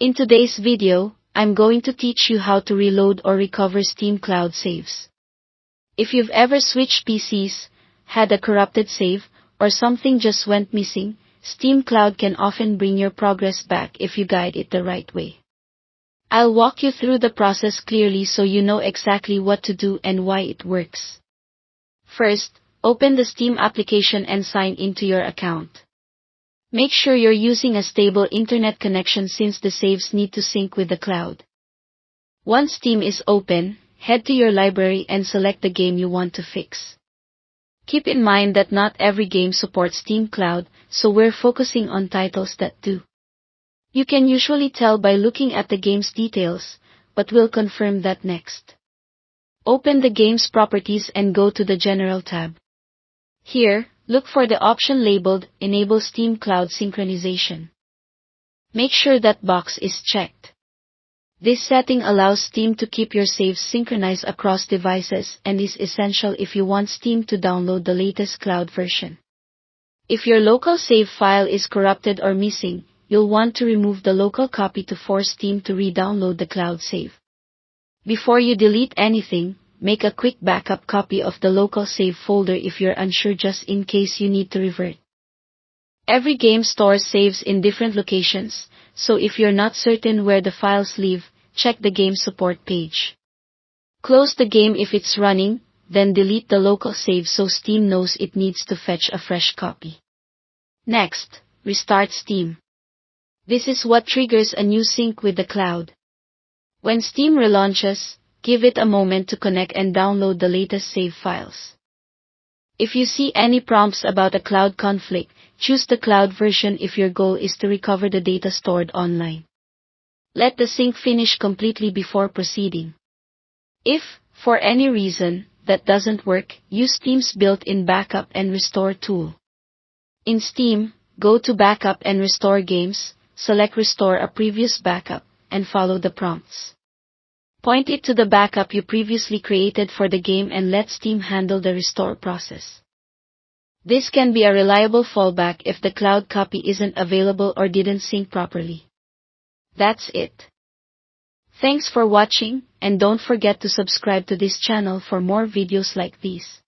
In today's video, I'm going to teach you how to reload or recover Steam Cloud saves. If you've ever switched PCs, had a corrupted save, or something just went missing, Steam Cloud can often bring your progress back if you guide it the right way. I'll walk you through the process clearly so you know exactly what to do and why it works. First, open the Steam application and sign into your account. Make sure you're using a stable internet connection since the saves need to sync with the cloud. Once Steam is open, head to your library and select the game you want to fix. Keep in mind that not every game supports Steam Cloud, so we're focusing on titles that do. You can usually tell by looking at the game's details, but we'll confirm that next. Open the game's properties and go to the General tab. Here, look for the option labeled Enable Steam Cloud Synchronization. Make sure that box is checked. This setting allows Steam to keep your saves synchronized across devices and is essential if you want Steam to download the latest cloud version. If your local save file is corrupted or missing, you'll want to remove the local copy to force Steam to re-download the cloud save. Before you delete anything, make a quick backup copy of the local save folder if you're unsure just in case you need to revert. Every game stores saves in different locations, so if you're not certain where the files live, check the game support page. Close the game if it's running, then delete the local save so Steam knows it needs to fetch a fresh copy. Next, restart Steam. This is what triggers a new sync with the cloud. When Steam relaunches, give it a moment to connect and download the latest save files. If you see any prompts about a cloud conflict, choose the cloud version if your goal is to recover the data stored online. Let the sync finish completely before proceeding. If, for any reason, that doesn't work, use Steam's built-in backup and restore tool. In Steam, go to Backup and Restore Games, select Restore a previous backup, and follow the prompts. Point it to the backup you previously created for the game and let Steam handle the restore process. This can be a reliable fallback if the cloud copy isn't available or didn't sync properly. That's it. Thanks for watching, and don't forget to subscribe to this channel for more videos like these.